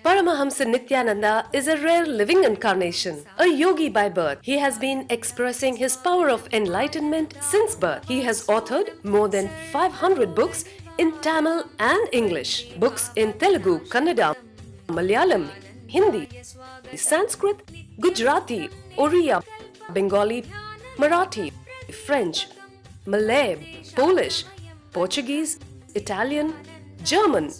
Paramahamsa Nithyananda is a rare living incarnation, a yogi by birth. He has been expressing his power of enlightenment since birth. He has authored more than 500 books in Tamil and English, books in Telugu, Kannada, Malayalam, Hindi, Sanskrit, Gujarati, Oriya, Bengali, Marathi, French, Malay, Polish, Portuguese, Italian, German,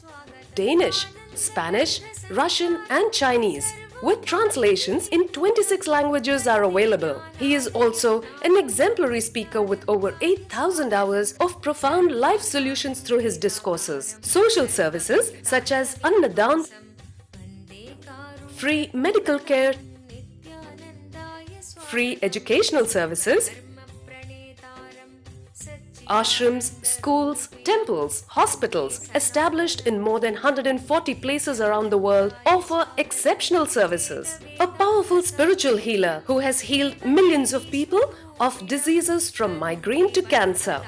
Danish, Spanish, Russian and Chinese, with translations in 26 languages are available. He is also an exemplary speaker with over 8,000 hours of profound life solutions through his discourses. Social services such as Annadan, free medical care, free educational services, ashrams, schools, temples, hospitals established in more than 140 places around the world offer exceptional services. A powerful spiritual healer who has healed millions of people of diseases from migraine to cancer.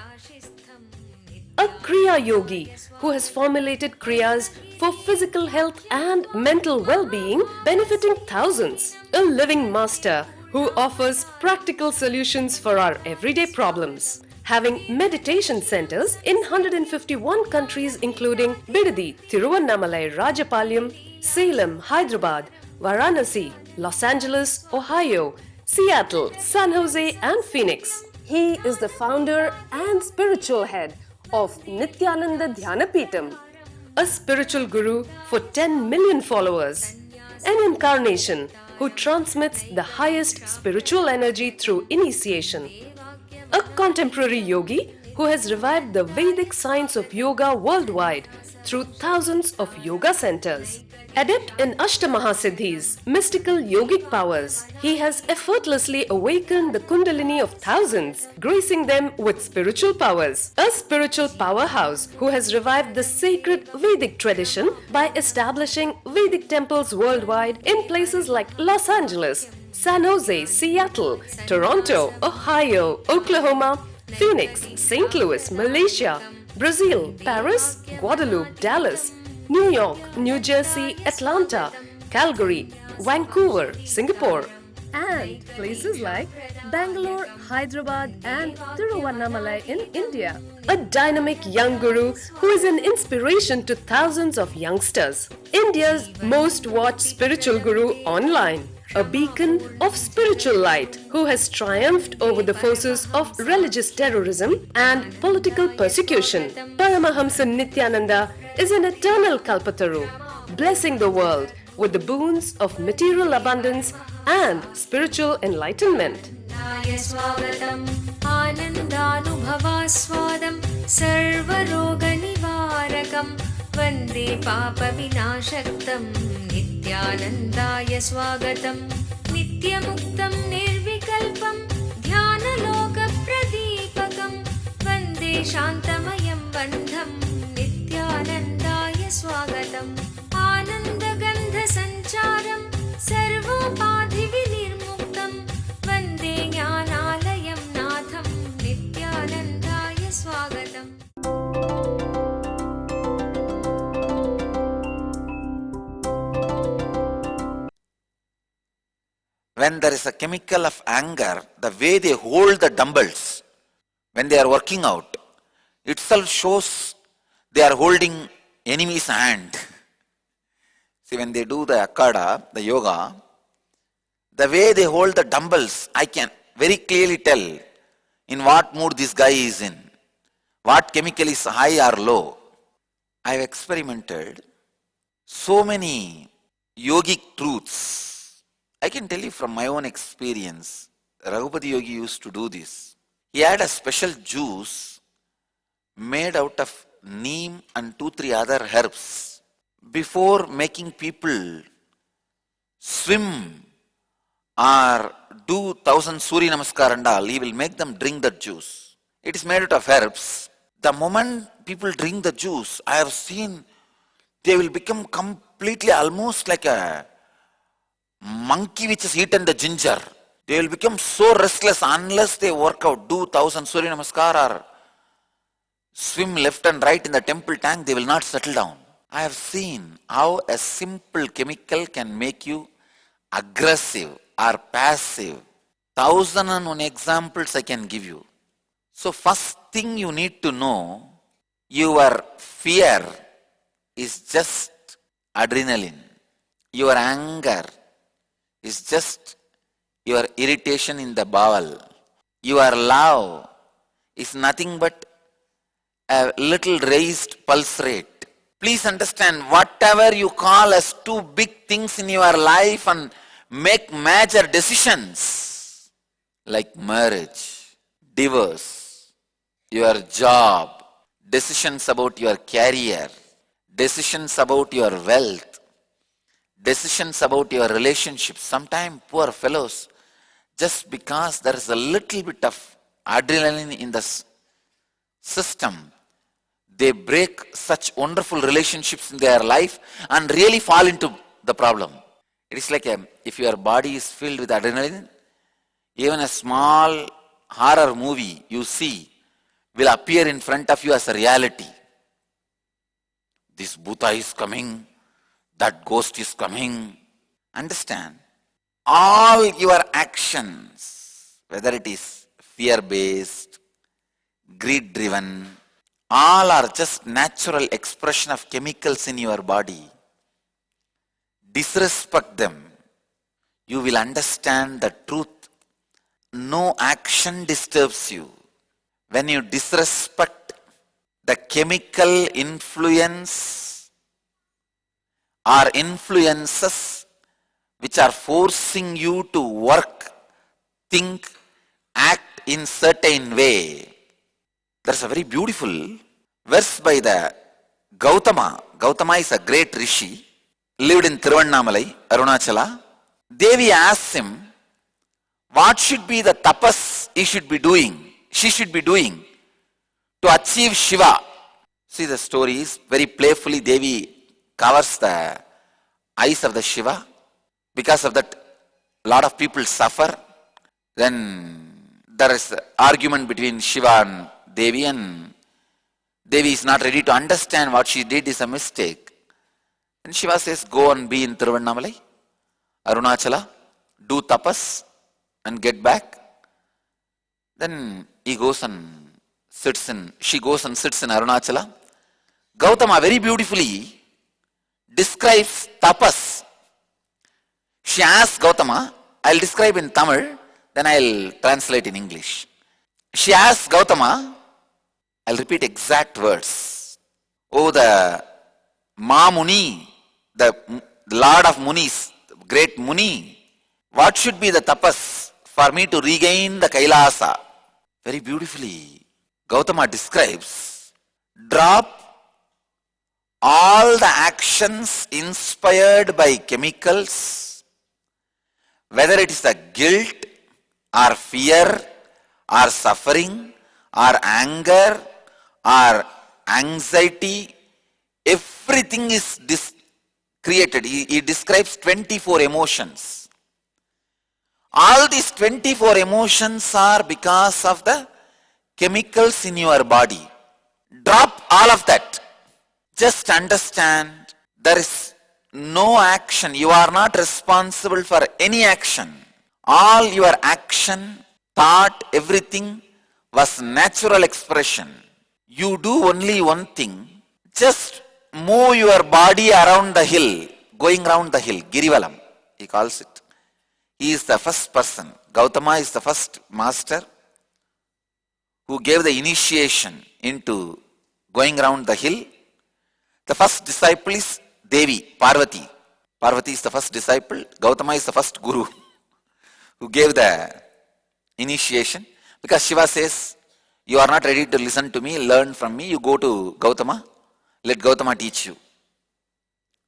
A Kriya Yogi who has formulated Kriyas for physical health and mental well-being benefiting thousands. A living master who offers practical solutions for our everyday problems. Having meditation centers in 151 countries including Bidadi, Tiruvannamalai, Rajapalyam, Salem, Hyderabad, Varanasi, Los Angeles, Ohio, Seattle, San Jose and Phoenix. He is the founder and spiritual head of Nithyananda Dhyanapitham, a spiritual guru for 10 million followers, an incarnation who transmits the highest spiritual energy through initiation. A contemporary yogi who has revived the Vedic science of yoga worldwide through thousands of yoga centers. Adept in Ashtamahasiddhis, mystical yogic powers, he has effortlessly awakened the kundalini of thousands, gracing them with spiritual powers. A spiritual powerhouse who has revived the sacred Vedic tradition by establishing Vedic temples worldwide in places like Los Angeles, San Jose, Seattle, Toronto, Ohio, Oklahoma, Phoenix, St. Louis, Malaysia, Brazil, Paris, Guadeloupe, Dallas, New York, New Jersey, Atlanta, Calgary, Vancouver, Singapore, and places like Bangalore, Hyderabad, and Tiruvannamalai in India. A dynamic young guru who is an inspiration to thousands of youngsters. India's most watched spiritual guru online. A beacon of spiritual light who has triumphed over the forces of religious terrorism and political persecution. Paramahamsa Nithyananda is an eternal Kalpataru, blessing the world with the boons of material abundance and spiritual enlightenment. Vande Papa Vinashaktam Nithyanandaya Swagatam Nityamuktam Nirvikalpam Dhyana Pradipakam Vande Shantamayam Bandham Nithyanandaya Swagatam Ananda Gandha Sancharam Sarvopadhi Vinirmuktam Vande Jnanalayam Natham Nithyanandaya Swagatam. When there is a chemical of anger, the way they hold the dumbbells when they are working out, itself shows they are holding enemy's hand. See, when they do the akada, the yoga, the way they hold the dumbbells, I can very clearly tell in what mood this guy is in, what chemical is high or low. I have experimented so many yogic truths. I can tell you from my own experience, Raghupati Yogi used to do this. He had a special juice made out of neem and 2-3 other herbs. Before making people swim or do 1000 Surya Namaskar and all, he will make them drink that juice. It is made out of herbs. The moment people drink the juice, I have seen they will become completely almost like a monkey which has eaten the ginger. They will become so restless unless they work out, do 1,000 Surya Namaskar or swim left and right in the temple tank, they will not settle down. I have seen how a simple chemical can make you aggressive or passive. 1,001 examples I can give you. So first thing you need to know, your fear is just adrenaline. Your anger is just your irritation in the bowel. Your love is nothing but a little raised pulse rate. Please understand, whatever you call as two big things in your life and make major decisions like marriage, divorce, your job, decisions about your career, decisions about your wealth, decisions about your relationships. Sometimes poor fellows, just because there is a little bit of adrenaline in the system, they break such wonderful relationships in their life and really fall into the problem. It is like if your body is filled with adrenaline, even a small horror movie you see will appear in front of you as a reality. This Bhuta is coming, that ghost is coming. Understand? All your actions, whether it is fear-based, greed-driven, all are just natural expression of chemicals in your body. Disrespect them. You will understand the truth. No action disturbs you. When you disrespect the chemical influence or influences which are forcing you to work, think, act in certain way. There's a very beautiful verse by the Gautama. Gautama is a great rishi, lived in Tiruvannamalai, Arunachala. Devi asks him, what should be the tapas she should be doing to achieve Shiva? See, the story is very playfully Devi covers the eyes of the Shiva. Because of that, a lot of people suffer. Then there is argument between Shiva and Devi is not ready to understand what she did is a mistake. And Shiva says, go and be in Tiruvannamalai, Arunachala, do tapas and get back. Then she goes and sits in Arunachala. Gautama very beautifully describes tapas. She asks Gautama, I'll describe in Tamil, then I'll translate in English. She asks Gautama, I'll repeat exact words. Oh, the Mamuni, the Lord of Munis, great Muni, what should be the tapas for me to regain the Kailasa? Very beautifully, Gautama describes, drop all the actions inspired by chemicals, whether it is the guilt or fear or suffering or anger or anxiety, everything is created. He describes 24 emotions. All these 24 emotions are because of the chemicals in your body. Drop all of that. Just understand there is no action. You are not responsible for any action. All your action, thought, everything was natural expression. You do only one thing. Just move your body around the hill, going around the hill, Girivalam, he calls it. He is the first person. Gautama is the first master who gave the initiation into going around the hill. The first disciple is Devi, Parvati. Parvati is the first disciple. Gautama is the first guru who gave the initiation. Because Shiva says, you are not ready to listen to me, learn from me, you go to Gautama, let Gautama teach you.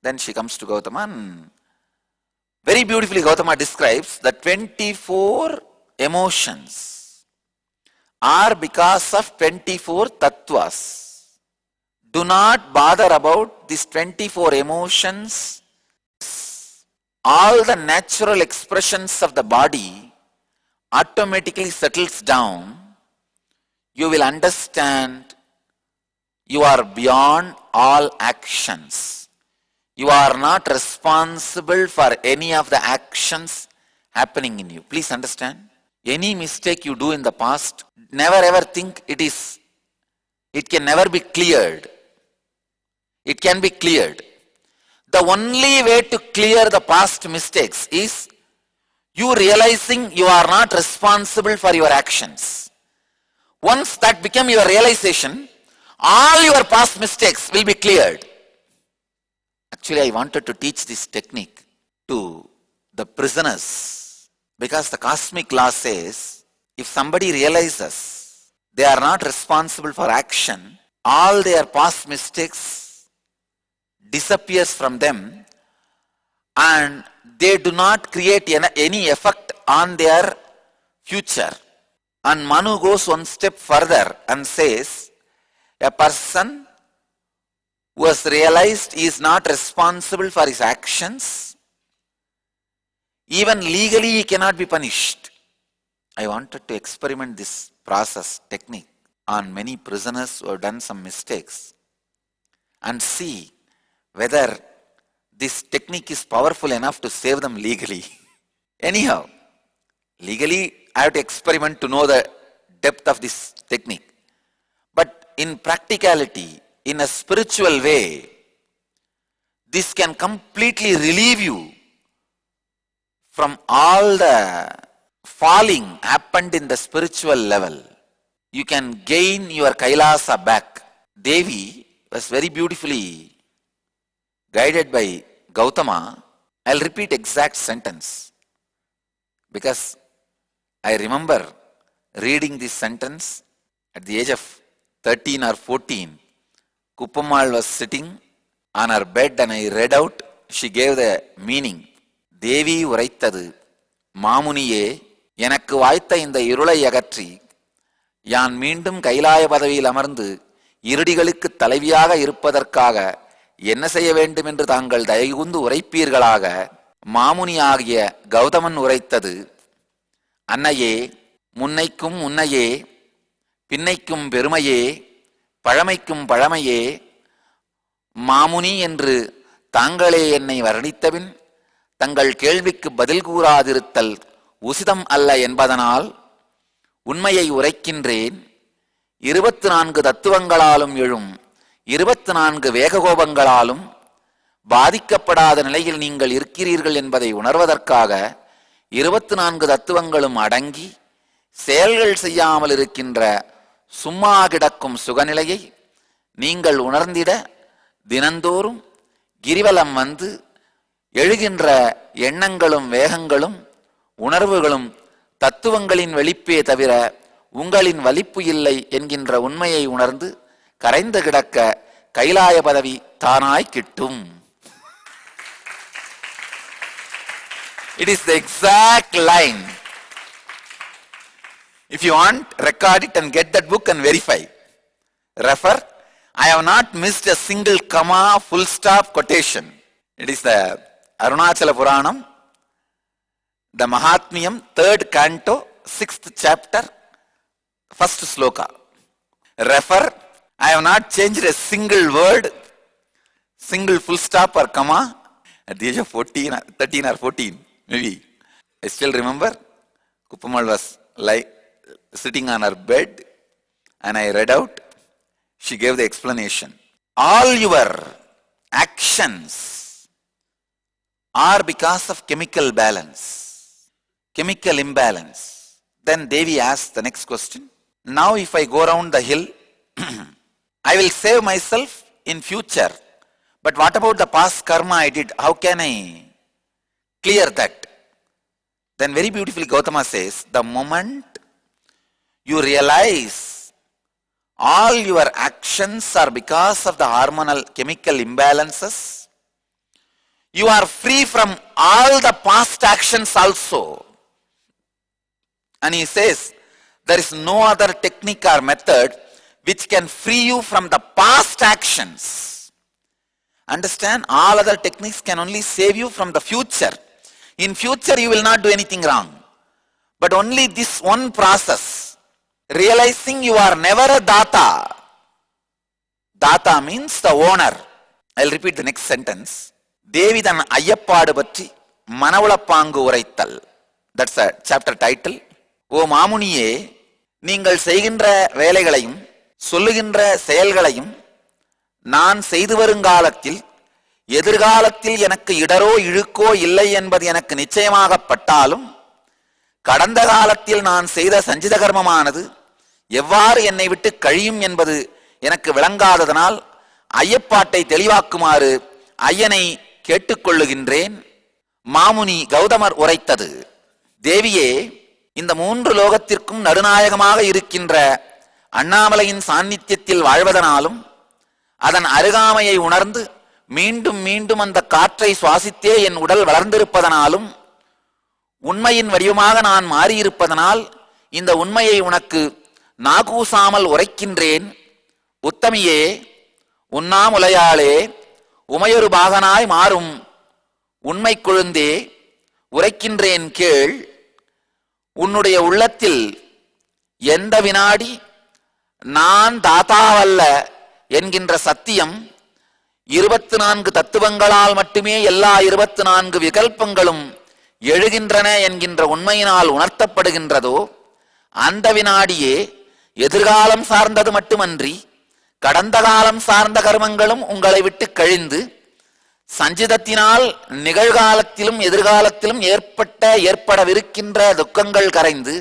Then she comes to Gautama and very beautifully Gautama describes the 24 emotions are because of 24 tattvas. Do not bother about these 24 emotions. All the natural expressions of the body automatically settles down, you will understand you are beyond all actions. You are not responsible for any of the actions happening in you. Please understand. Any mistake you do in the past, never ever think it can never be cleared. It can be cleared. The only way to clear the past mistakes is you realizing you are not responsible for your actions. Once that become your realization, all your past mistakes will be cleared. Actually, I wanted to teach this technique to the prisoners because the cosmic law says if somebody realizes they are not responsible for action, all their past mistakes disappears from them and they do not create any effect on their future. And Manu goes one step further and says a person who has realized he is not responsible for his actions, even legally he cannot be punished. I wanted to experiment this process technique on many prisoners who have done some mistakes and see whether this technique is powerful enough to save them legally. Anyhow, legally I have to experiment to know the depth of this technique. But in practicality, in a spiritual way, this can completely relieve you from all the falling happened in the spiritual level. You can gain your Kailasa back. Devi was very beautifully guided by Gautama. I'll repeat exact sentence because I remember reading this sentence at the age of 13 or 14. Kuppamal was sitting on her bed and I read out, she gave the meaning. Devi உரைத்தது மாமுனியே எனக்கு வாய்த்த இந்த இருளை அகற்றி யான் மீண்டும் கைலாய பதவியில் அமர்ந்து இருடிகளுக்கு தலைவியாக இருப்பதற்காக என்ன செய்ய வேண்டும் என்று தாங்கள் தயவுந்து உரைப்பீர்களாக. மாமுனி ஆகிய கௌதமன் உரைத்தது, அன்னையே, முன்னைக்கும் உன்னையே, பின்னைக்கும் பெருமையே, பழமைக்கும் பழமையே, மாமுனி என்று தாங்களே என்னை வர்ணித்தபின் தங்கள் கேள்விக்கு பதில் கூறாதிருத்தல் உசிதம் அல்ல என்பதனால் உண்மையை உரைக்கின்றேன். 24 தத்துவங்களாலும் எழும் 24 வேககோபங்களாலும் பாதிக்கப்படாத நிலையில் நீங்கள் இருக்கிறீர்கள் என்பதை உணர்வதற்காக 24 தத்துவங்களும் அடங்கி செயல்கள் செய்யாமல் இருக்கின்ற சும்மா கிடக்கும் சுகநிலையை நீங்கள் உணர்ந்திட தினந்தோறும் கிரிவலம் வந்து எழுகின்ற எண்ணங்களும் வேகங்களும் உணர்வுகளும் தத்துவங்களின் வெளிப்பே தவிர உங்களின் வலிப்பு இல்லை என்கின்ற உண்மையை உணர்ந்து கரைந்து கிடக்க கைலாய பதவி தானாய் கிட்டும். It is the exact line. If you want, record it and get that book and verify. Refer. I have not missed a single comma, full stop, quotation. It is the Arunachala Puranam, the Mahatmyam, 3rd canto, 6th chapter, 1st sloka. Refer. I have not changed a single word, single full stop or comma at the age of 14, 13 or 14, maybe. I still remember Kuppamal was sitting on her bed and I read out. She gave the explanation. All your actions are because of chemical balance, chemical imbalance. Then Devi asked the next question. Now if I go around the hill, I will save myself in future. But what about the past karma I did? How can I clear that? Then very beautifully Gautama says, the moment you realize all your actions are because of the hormonal chemical imbalances, you are free from all the past actions also. And he says, there is no other technique or method which can free you from the past actions. Understand, all other techniques can only save you from the future. In future, you will not do anything wrong. But only this one process, realizing you are never a data. Data means the owner. I'll repeat the next sentence. தேவி தன் ஐயப்பாடு பற்றி மனவுளப்பாங்கு உரைத்தல். That's a chapter title. ஓ மாமுனியே, நீங்கள் செய்கின்ற வேலைகளையும் சொல்லுகின்ற செயல்களையும் நான் செய்து வருங்காலத்தில் எதிர்காலத்தில் எனக்கு இடரோ இழுக்கோ இல்லை என்பது எனக்கு நிச்சயமாகப்பட்டாலும் கடந்த காலத்தில் நான் செய்த சஞ்சித கர்மமானது எவ்வாறு என்னை விட்டு கழியும் என்பது எனக்கு விளங்காததனால் ஐயப்பாட்டை தெளிவாக்குமாறு ஐயனை கேட்டுக்கொள்ளுகின்றேன். மாமுனி கௌதமர் உரைத்தது. தேவியே, இந்த 3 லோகத்திற்கும் நடுநாயகமாக இருக்கின்ற அண்ணாமலையின் சாநித்தியத்தில் வாழ்வதனாலும் அதன் அருகாமையை உணர்ந்து மீண்டும் மீண்டும் அந்த காற்றை சுவாசித்தே என் உடல் வளர்ந்திருப்பதனாலும் உண்மையின் வடிவமாக நான் மாறியிருப்பதனால் இந்த உண்மையை உனக்கு நாகூசாமல் உரைக்கின்றேன். உத்தமியே, உண்ணாமுலையாளே, உமையொரு பாகனாய் மாறும் உண்மை கொழுந்தே, உரைக்கின்றேன் கேள். உன்னுடைய உள்ளத்தில் எந்த வினாடி நான் தாத்தாவல்ல என்கின்ற சத்தியம் 24 தத்துவங்களால் மட்டுமே எல்லா 24 விகல்பங்களும் எழுகின்றன என்கின்ற உண்மையினால் உணர்த்தப்படுகின்றதோ அந்த வினாடியே எதிர்காலம் சார்ந்தது மட்டுமன்றி கடந்த காலம் சார்ந்த கர்மங்களும் உங்களை விட்டு கழிந்து சஞ்சிதத்தினால் நிகழ்காலத்திலும் எதிர்காலத்திலும் ஏற்படவிருக்கின்ற துக்கங்கள் கரைந்து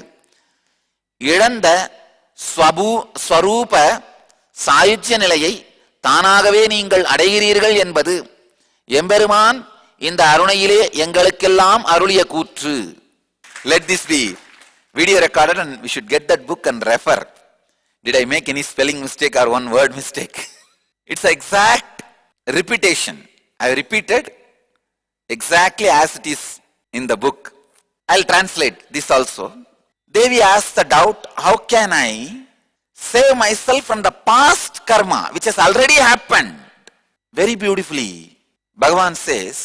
இழந்த ஸ்வரூப சாயுஜ்ய நிலையை தானாகவே நீங்கள் அடைகிறீர்கள் என்பது எம்பெருமான் இந்த அருணையிலே எங்களுக்கெல்லாம் அருளிய கூற்று. Let this be video recorded and we should get that book and refer. Did I make any spelling mistake or one word mistake? It's exact repetition. I repeated exactly as it is in the book. I'll translate this also. Devi asked the doubt, how can I save myself from the past karma which has already happened? Very beautifully, Bhagavan says,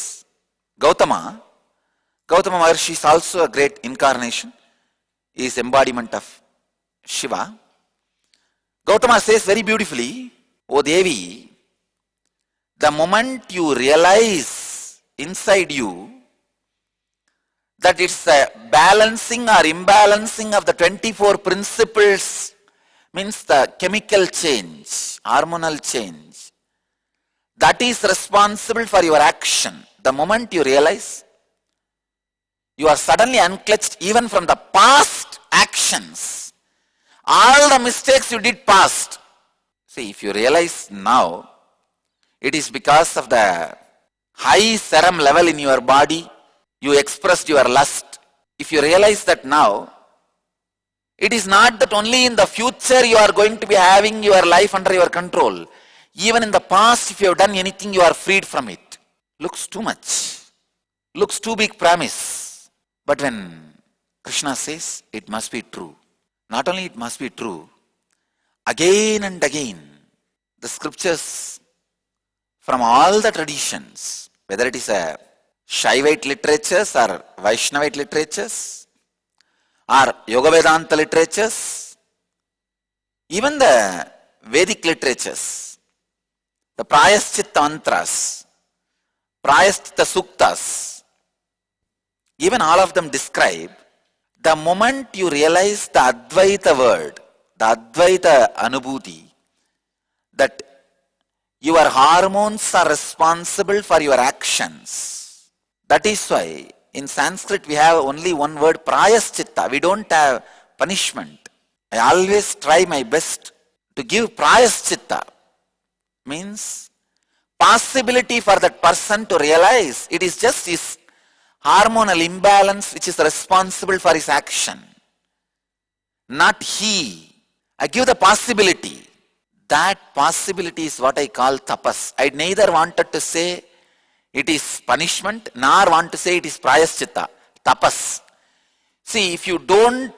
Gautama Maharshi is also a great incarnation. He is embodiment of Shiva. Gautama says very beautifully, O Devi, the moment you realize inside you that it's a balancing or imbalancing of the 24 principles, means the chemical change, hormonal change, that is responsible for your action. The moment you realize, you are suddenly unclutched even from the past actions. All the mistakes you did past. See, if you realize now, it is because of the high serum level in your body, you expressed your lust. If you realize that now, it is not that only in the future you are going to be having your life under your control. Even in the past, if you have done anything, you are freed from it. Looks too much. Looks too big promise. But when Krishna says, it must be true. Not only it must be true, again and again, the scriptures from all the traditions, whether it is a Shaivite literatures or Vaishnavite literatures, or Yoga Vedanta literatures, even the Vedic literatures, the Prayaschitta mantras, Prayaschitta suktas, even all of them describe the moment you realize the Advaita word, the Advaita Anubhuti, that your hormones are responsible for your actions. That is why in Sanskrit we have only one word, Prayaschitta. We don't have punishment. I always try my best to give Prayaschitta. Means possibility for that person to realize it is just his hormonal imbalance which is responsible for his action. Not he. I give the possibility. That possibility is what I call tapas. I neither wanted to say it is punishment, nor want to say it is prayaschitta, tapas. See, if you don't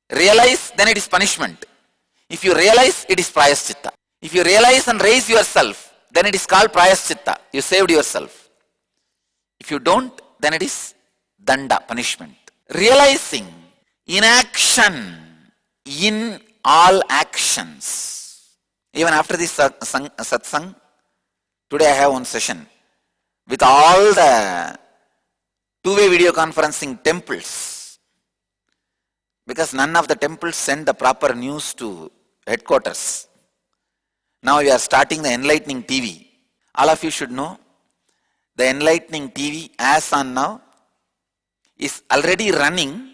realize, then it is punishment. If you realize, it is prayaschitta. If you realize and raise yourself, then it is called prayaschitta. You saved yourself. If you don't, then it is danda, punishment. Realizing inaction in all actions. Even after this satsang, today I have one session with all the two-way video conferencing temples, because none of the temples send the proper news to headquarters. Now we are starting the enlightening TV. All of you should know the enlightening TV as on now is already running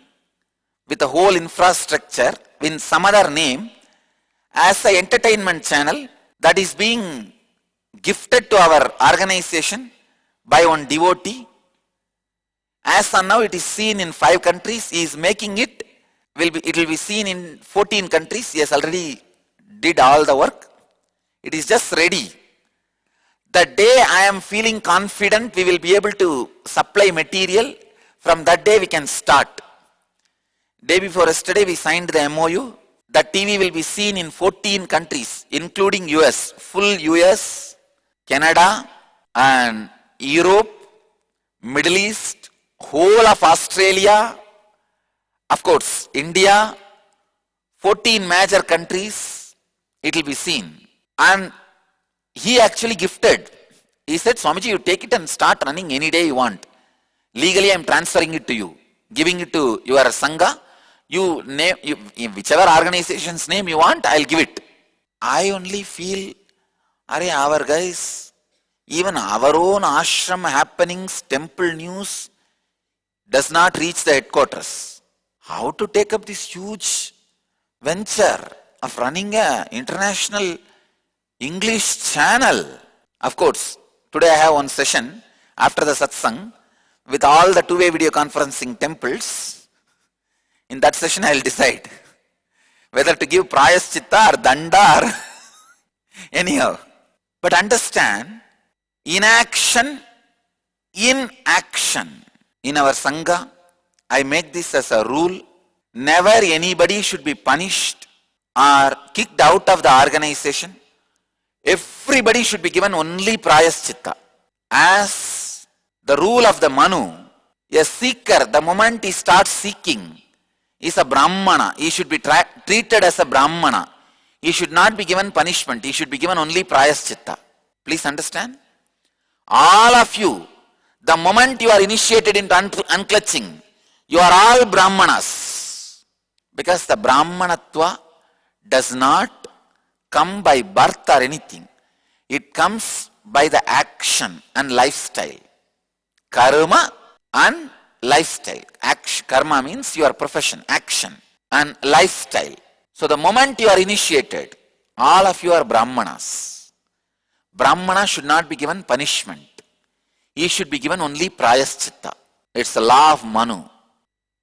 with a whole infrastructure in some other name as an entertainment channel that is being gifted to our organization by one devotee. As on now it is seen in 5 countries. He is making it will be seen in 14 countries. He has already did all the work. It is just ready. The day I am feeling confident we will be able to supply material, from that day we can start. Day before yesterday we signed the MOU. The TV will be seen in 14 countries, including US, full US, Canada and Europe, Middle East, whole of Australia, of course India, 14 major countries, it will be seen. And he actually gifted. He said, Swamiji, you take it and start running any day you want. Legally I am transferring it to you, giving it to your Sangha. You name, whichever organization's name you want, I'll give it. I only feel, our guys, even our own ashram happenings, temple news does not reach the headquarters. How to take up this huge venture of running an international English channel? Of course, today I have one session after the satsang with all the two-way video conferencing temples. In that session I will decide whether to give prayaschitta or danda or anyhow. But understand, inaction in action. In our Sangha, I make this as a rule. Never anybody should be punished or kicked out of the organization. Everybody should be given only prayaschitta. As the rule of the Manu, a seeker, the moment he starts seeking, is a Brahmana. He should be treated as a Brahmana. He should not be given punishment. He should be given only prayaschitta. Please understand. All of you, the moment you are initiated into unclutching, you are all Brahmanas. Because the Brahmanatva does not come by birth or anything. It comes by the action and lifestyle. Karma and lifestyle. Karma means your profession, action and lifestyle. So the moment you are initiated, all of you are Brahmanas. Brahmana should not be given punishment. He should be given only prayaschitta. It's the law of Manu.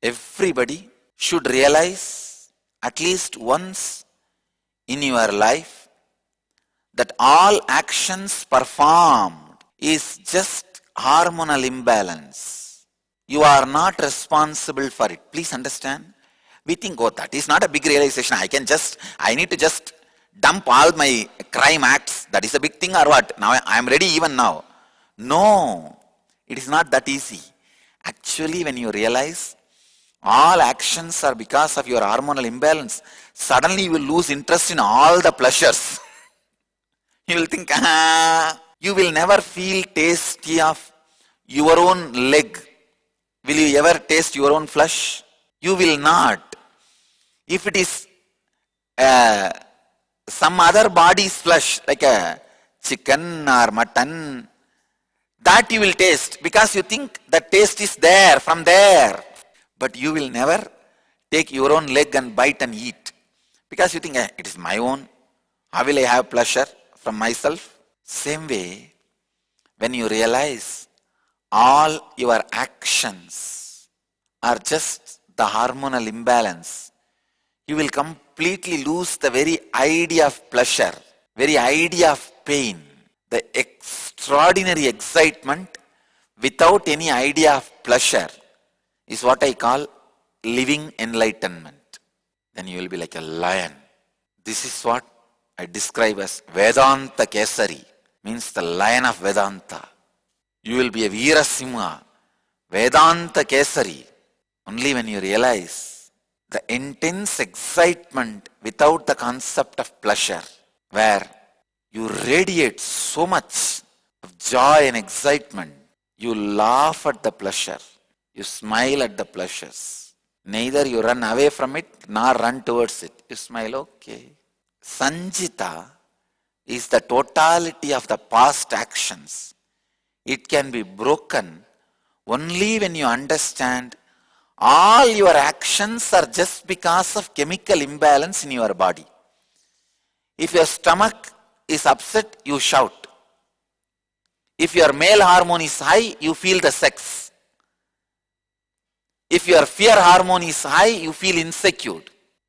Everybody should realize at least once in your life that all actions performed is just hormonal imbalance. You are not responsible for it. Please understand. We think, oh, that is not a big realization. I need to just dump all my crime acts. That is a big thing or what? Now I am ready even now. No, it is not that easy. Actually, when you realize all actions are because of your hormonal imbalance, suddenly you will lose interest in all the pleasures. You will think, you will never feel tasty of your own leg. Will you ever taste your own flesh? You will not. If it is some other body's flesh, like a chicken or mutton, that you will taste because you think that taste is there, from there. But you will never take your own leg and bite and eat because you think, it is my own. How will I have pleasure from myself? Same way, when you realize all your actions are just the hormonal imbalance, you will completely lose the very idea of pleasure, very idea of pain, the extraordinary excitement without any idea of pleasure is what I call living enlightenment. Then you will be like a lion. This is what I describe as Vedanta Kesari, means the lion of Vedanta. You will be a Veera Simha, Vedanta Kesari, only when you realize the intense excitement without the concept of pleasure, where you radiate so much of joy and excitement. You laugh at the pleasure. You smile at the pleasures. Neither you run away from it nor run towards it. You smile, okay. Sanjita is the totality of the past actions. It can be broken only when you understand all your actions are just because of chemical imbalance in your body. If your stomach is upset, you shout. If your male hormone is high, you feel the sex. If your fear hormone is high, you feel insecure.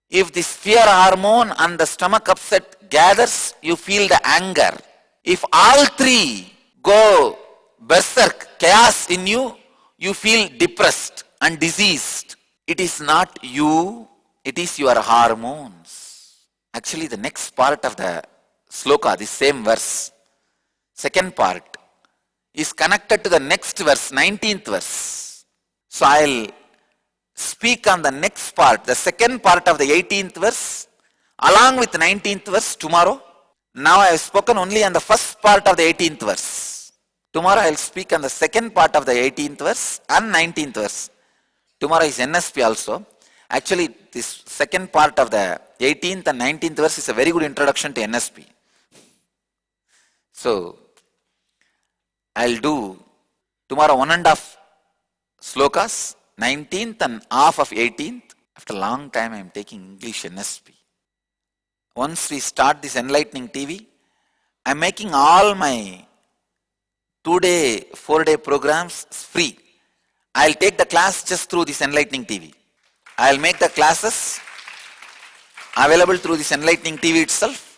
If this fear hormone and the stomach upset gathers, you feel the anger. If all three go berserk, chaos in you, you feel depressed and diseased. It is not you, it is your hormones. Actually, the next part of the sloka, the same verse, second part, is connected to the next verse, 19th verse. So I'll speak on the next part, the second part of the 18th verse, along with the 19th verse tomorrow. Now I have spoken only on the first part of the 18th verse. Tomorrow I will speak on the second part of the 18th verse and 19th verse. Tomorrow is NSP also. Actually, this second part of the 18th and 19th verse is a very good introduction to NSP. So, I'll do tomorrow 1.5 slokas, 19th and half of 18th. After a long time I am taking English NSP. Once we start this enlightening TV, I am making all my 2-day, 4-day programs free. I'll take the class just through this enlightening TV. I'll make the classes available through this enlightening TV itself.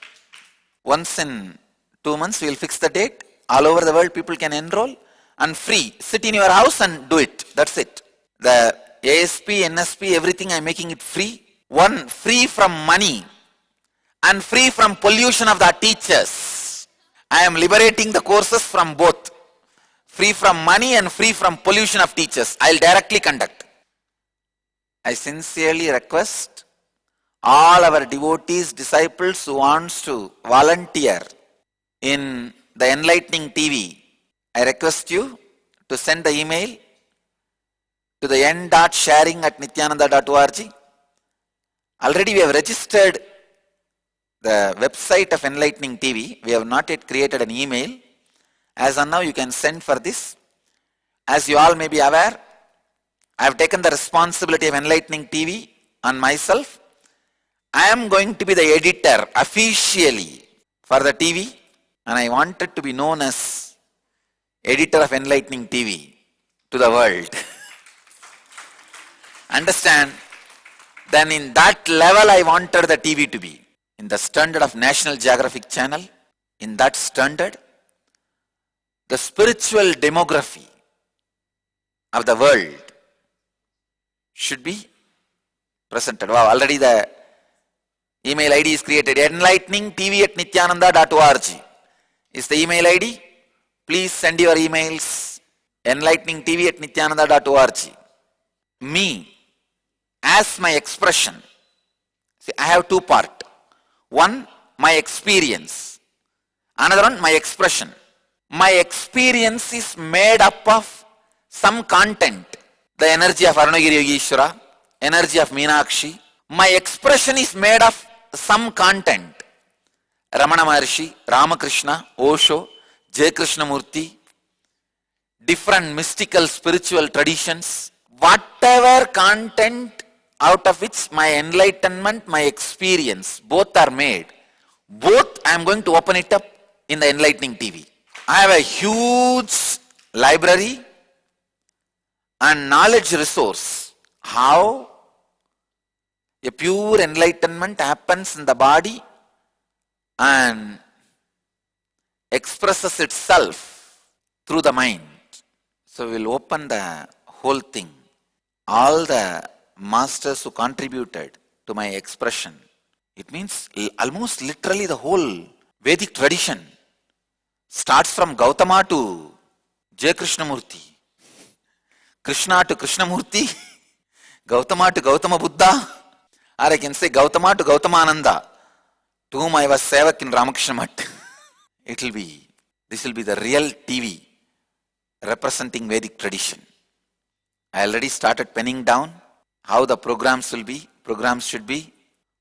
Once in 2 months we will fix the date. All over the world people can enroll and free. Sit in your house and do it. That's it. The ASP, NSP, everything I'm making it free. One, free from money and free from pollution of the teachers. I am liberating the courses from both. Free from money and free from pollution of teachers. I'll directly conduct. I sincerely request all our devotees, disciples who wants to volunteer in the enlightening TV. I request you to send the email to the n.sharing@nithyananda.org. Already we have registered the website of enlightening TV. We have not yet created an email. As of now, you can send for this. As you all may be aware, I have taken the responsibility of enlightening TV on myself. I am going to be the editor officially for the TV, and I wanted to be known as editor of enlightening TV to the world. Understand? Then in that level I wanted the TV to be. In the standard of National Geographic Channel, in that standard, the spiritual demography of the world should be presented. Wow, already the email ID is created. enlighteningtv@nithyananda.org is the email ID. Please send your emails. enlighteningtv@nithyananda.org. Me, as my expression. See, I have two parts. One, my experience. Another one, my expression. My experience is made up of some content. The energy of Arunagiri Yogeshwara, energy of Meenakshi. My expression is made of some content. Ramana Maharshi, Ramakrishna, Osho, J. Krishnamurti, different mystical spiritual traditions. Whatever content out of which my enlightenment, my experience, both are made. Both I am going to open it up in the enlightening TV. I have a huge library and knowledge resource. How a pure enlightenment happens in the body and expresses itself through the mind. So we will open the whole thing. All the masters who contributed to my expression. It means almost literally the whole Vedic tradition starts from Gautama to J. Krishnamurti, Krishna to Krishnamurti, Gautama to Gautama Buddha, Or I can say Gautama to Gautamananda, to whom I was Sevak in Ramakrishna Math. This will be the real TV representing Vedic tradition. I already started penning down how the programs should be.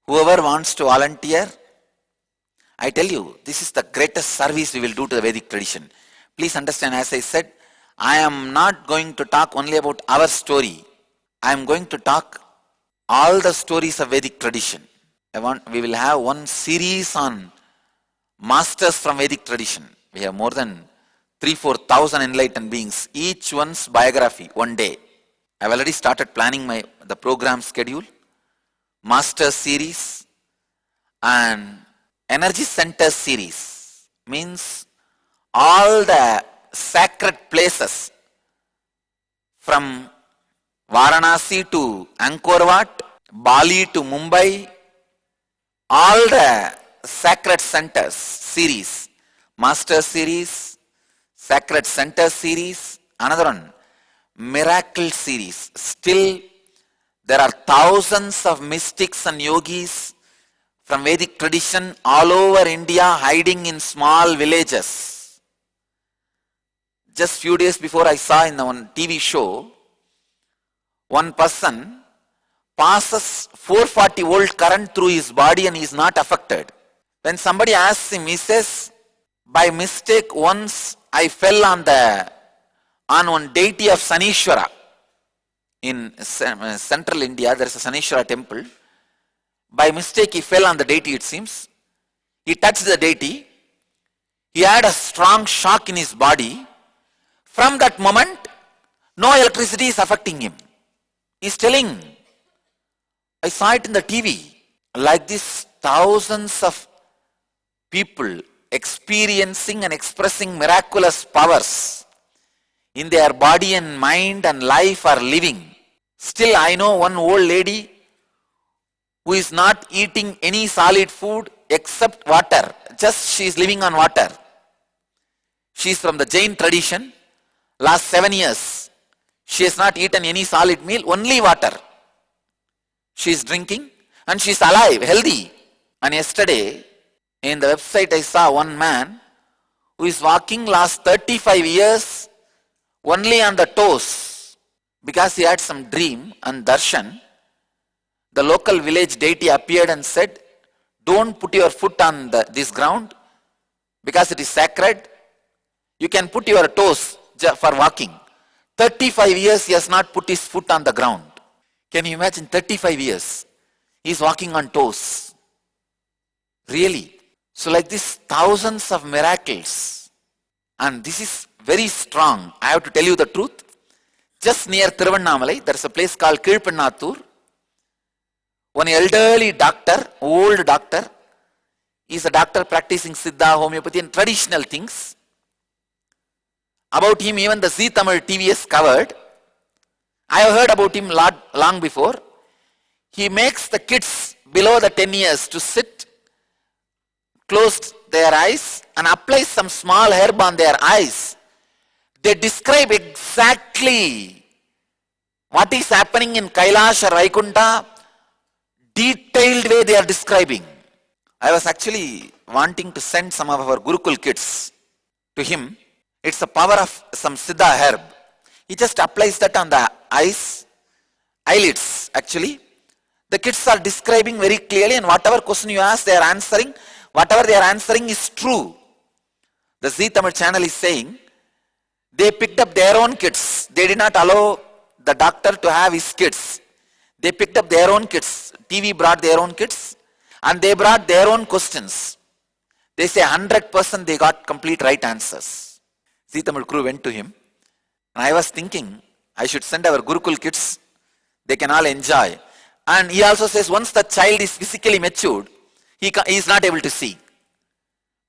Whoever wants to volunteer, I tell you, this is the greatest service we will do to the Vedic tradition. Please understand, as I said, I am not going to talk only about our story. I am going to talk all the stories of Vedic tradition. We will have one series on masters from Vedic tradition. We have more than 3,000-4,000 enlightened beings, each one's biography, one day. I've already started planning the program schedule, master series, and energy center series. Means all the sacred places from Varanasi to Angkor Wat, Bali to Mumbai, all the sacred centers series, master series, sacred center series, another one, miracle series. Still, there are thousands of mystics and yogis from Vedic tradition all over India hiding in small villages. Just few days before, I saw in one TV show, one person passes 440 volt current through his body and he is not affected. When somebody asks him, he says, by mistake once I fell on one deity of Sanishwara. In central India, there is a Sanishwara temple. By mistake he fell on the deity, it seems. He touched the deity. He had a strong shock in his body. From that moment, no electricity is affecting him. He is telling, I saw it in the TV. Like this, thousands of people experiencing and expressing miraculous powers in their body and mind and life are living. Still, I know one old lady who is not eating any solid food except water. Just she is living on water. She is from the Jain tradition. Last 7 years, she has not eaten any solid meal, only water. She is drinking and she is alive, healthy. And yesterday, in the website, I saw one man who is walking last 35 years only on the toes because he had some dream and darshan. The local village deity appeared and said, don't put your foot on this ground because it is sacred. You can put your toes for walking. 35 years he has not put his foot on the ground. Can you imagine 35 years? He is walking on toes. Really. So like this, thousands of miracles. And this is very strong. I have to tell you the truth. Just near Thiruvannamalai, there is a place called Kilpannathur. One elderly doctor, old doctor, he is a doctor practicing Siddha, homeopathy and traditional things. About him, even the Zee Tamil TV has covered. I have heard about him long before. He makes the kids below the 10 years to sit, close their eyes and applies some small herb on their eyes. They describe exactly what is happening in Kailash or Vaikunta. Detailed way they are describing. I was actually wanting to send some of our Gurukul kids to him. It's the power of some Siddha herb. He just applies that on the eyelids actually. The kids are describing very clearly and whatever question you ask, they are answering. Whatever they are answering is true. The Zee Tamil channel is saying, they picked up their own kids. They did not allow the doctor to have his kids. They picked up their own kids. TV brought their own kids and they brought their own questions. They say 100% they got complete right answers. Zee Tamil crew went to him and I was thinking I should send our Gurukul kids. They can all enjoy. And he also says once the child is physically matured, he is not able to see.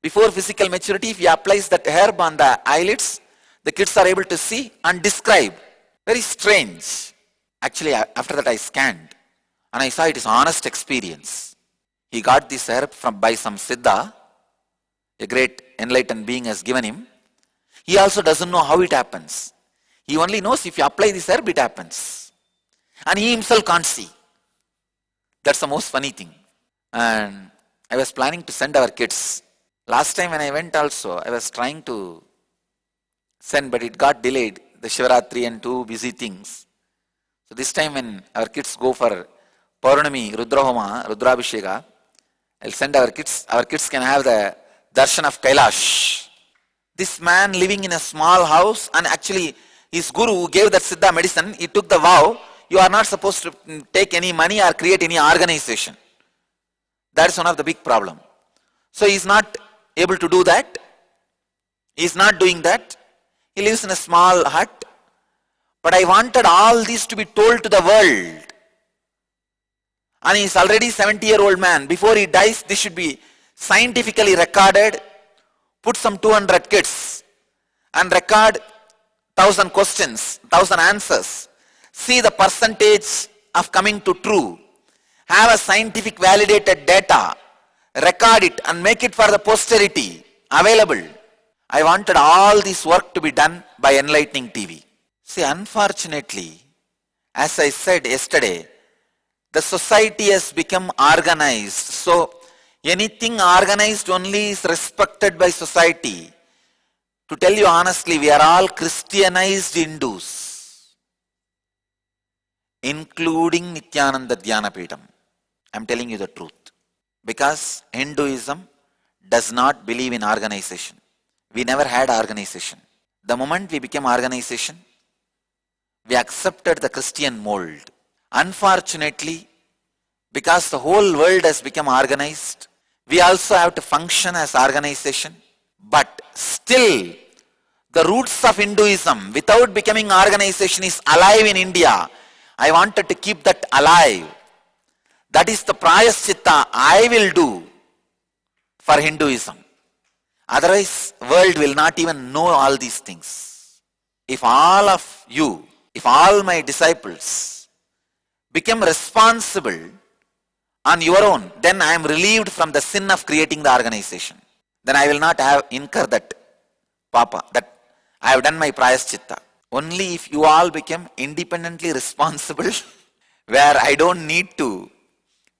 Before physical maturity, if he applies that herb on the eyelids, the kids are able to see and describe. Very strange. Actually, after that I scanned and I saw it is honest experience. He got this herb by some Siddha, a great enlightened being has given him. He also doesn't know how it happens. He only knows if you apply this herb, it happens. And he himself can't see. That's the most funny thing. And I was planning to send our kids. Last time when I went also, I was trying to send, but it got delayed. The Shivaratri and two busy things. So this time when our kids go for Purnami, Rudrahoma, Rudrabhisheka, I'll send our kids. Our kids can have the darshan of Kailash. This man living in a small house, and actually his guru who gave that Siddha medicine, he took the vow, you are not supposed to take any money or create any organization. That is one of the big problem. So he is not able to do that. He is not doing that. He lives in a small hut. But I wanted all this to be told to the world. And he is already 70-year-old man. Before he dies, this should be scientifically recorded. Put some 200 kids and record 1,000 questions, 1,000 answers. See the percentage of coming to true. Have a scientific validated data. Record it and make it for the posterity available. I wanted all this work to be done by Enlightening TV. See, unfortunately, as I said yesterday, the society has become organized. So, anything organized only is respected by society. To tell you honestly, we are all Christianized Hindus, including Nithyananda Dhyana Peetham. I am telling you the truth. Because Hinduism does not believe in organization. We never had organization. The moment we became organization, we accepted the Christian mold. Unfortunately, because the whole world has become organized, we also have to function as organization. But still, the roots of Hinduism without becoming organization is alive in India. I wanted to keep that alive. That is the prayaschitta I will do for Hinduism. Otherwise, world will not even know all these things. If all of you, if all my disciples become responsible on your own, then I am relieved from the sin of creating the organization. Then I will not have incur that papa, that I have done my prayaschitta. Only if you all become independently responsible, where I don't need to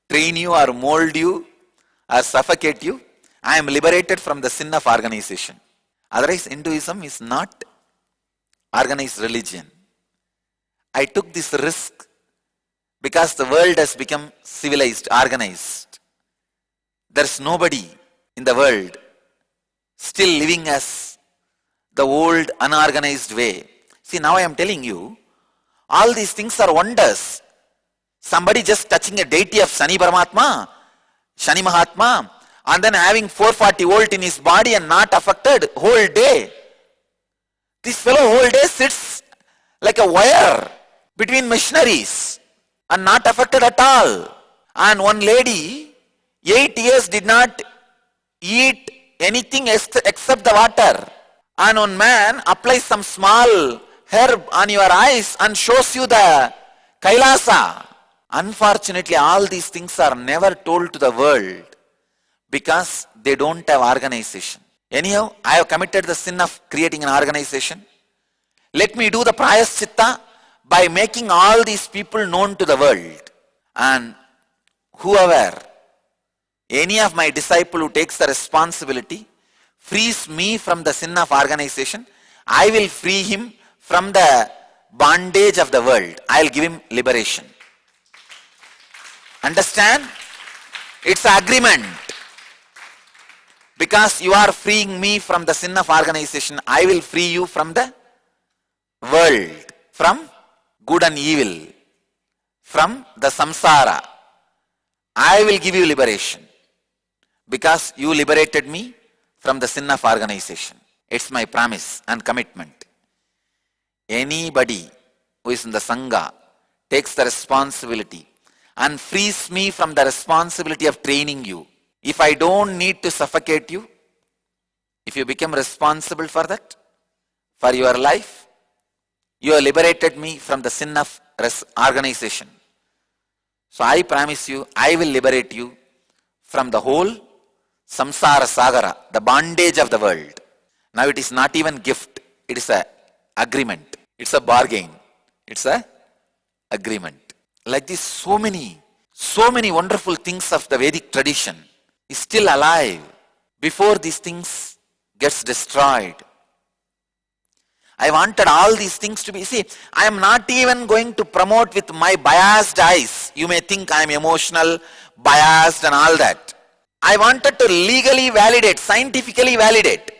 train you or mold you or suffocate you, I am liberated from the sin of organization. Otherwise, Hinduism is not organized religion. I took this risk because the world has become civilized, organized. There's nobody in the world still living as the old unorganized way. See, now I am telling you, all these things are wonders. Somebody just touching a deity of Shani Paramatma, Shani Mahatma, and then having 440 volt in his body and not affected whole day. This fellow whole day sits like a wire between missionaries and not affected at all. And one lady, 8 years did not eat anything except the water. And one man applies some small herb on your eyes and shows you the Kailasa. Unfortunately, all these things are never told to the world because they don't have organization. Anyhow, I have committed the sin of creating an organization. Let me do the prayaschitta by making all these people known to the world. And whoever, any of my disciple who takes the responsibility, frees me from the sin of organization, I will free him from the bondage of the world. I will give him liberation. Understand? It's an agreement. Because you are freeing me from the sin of organization, I will free you from the world, from good and evil, from the samsara. I will give you liberation. Because you liberated me from the sin of organization. It's my promise and commitment. Anybody who is in the Sangha takes the responsibility and frees me from the responsibility of training you. If I don't need to suffocate you, if you become responsible for that, for your life, you have liberated me from the sin of organization. So I promise you, I will liberate you from the whole samsara sagara, the bondage of the world. Now it is not even gift, it is a agreement. It's a bargain. It's a agreement. Like this, so many So many wonderful things of the Vedic tradition is still alive before these things gets destroyed. I wanted all these things to be, see, I am not even going to promote with my biased eyes. You may think I am emotional, biased and all that. I wanted to legally validate, scientifically validate.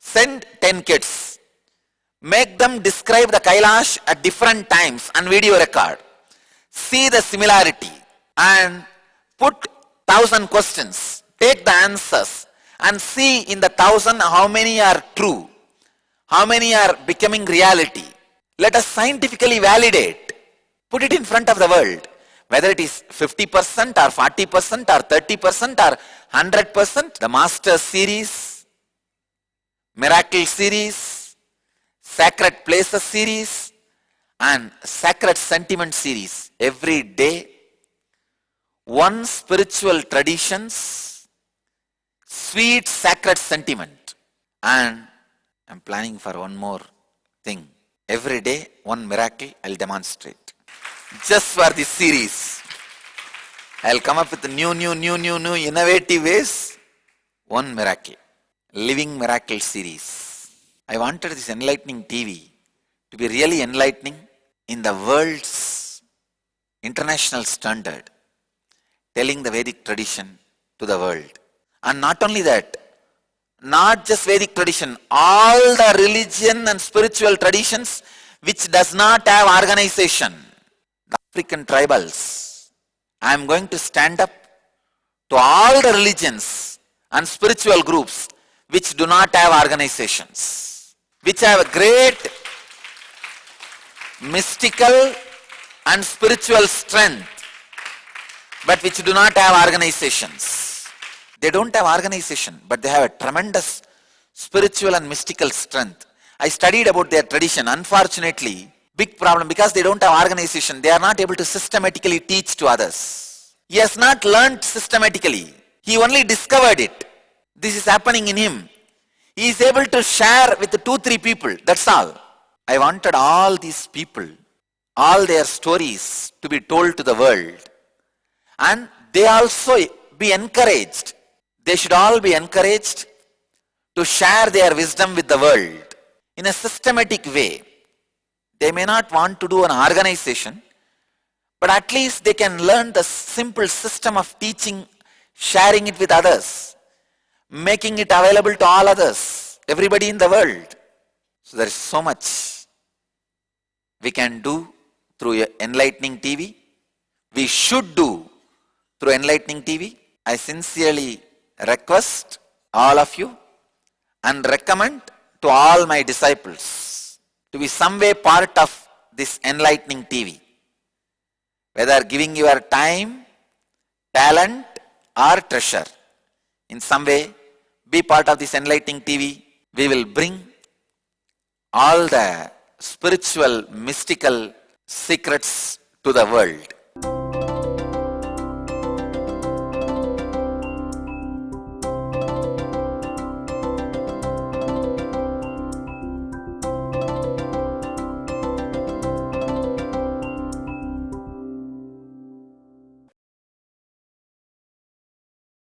Send 10 kids. Make them describe the Kailash at different times on video record. See the similarity and put 1,000 questions. Take the answers and see in the 1,000 how many are true. How many are becoming reality? Let us scientifically validate. Put it in front of the world. Whether it is 50% or 40% or 30% or 100%, the Master series, Miracle series, Sacred Places series and Sacred Sentiment series. Every day, one spiritual traditions, sweet sacred sentiment. And I'm planning for one more thing. Every day, one miracle I'll demonstrate. Just for this series. I'll come up with new innovative ways. One miracle. Living Miracle series. I wanted this enlightening TV to be really enlightening in the world's international standard. Telling the Vedic tradition to the world. And not only that, not just Vedic tradition, all the religion and spiritual traditions which does not have organization. The African tribals. I am going to stand up to all the religions and spiritual groups which do not have organizations, which have a great mystical and spiritual strength, but which do not have organizations. They don't have organization, but they have a tremendous spiritual and mystical strength. I studied about their tradition. Unfortunately, big problem because they don't have organization. They are not able to systematically teach to others. He has not learned systematically. He only discovered it. This is happening in him. He is able to share with 2-3 people. That's all. I wanted all these people, all their stories to be told to the world. And they also be encouraged. They should all be encouraged to share their wisdom with the world in a systematic way. They may not want to do an organization, but at least they can learn the simple system of teaching, sharing it with others, making it available to all others, everybody in the world. So there is so much we can do through enlightening TV. We should do through enlightening TV. I sincerely request all of you and recommend to all my disciples to be some way part of this enlightening TV. Whether giving your time, talent or treasure, in some way be part of this enlightening TV. We will bring all the spiritual, mystical secrets to the world.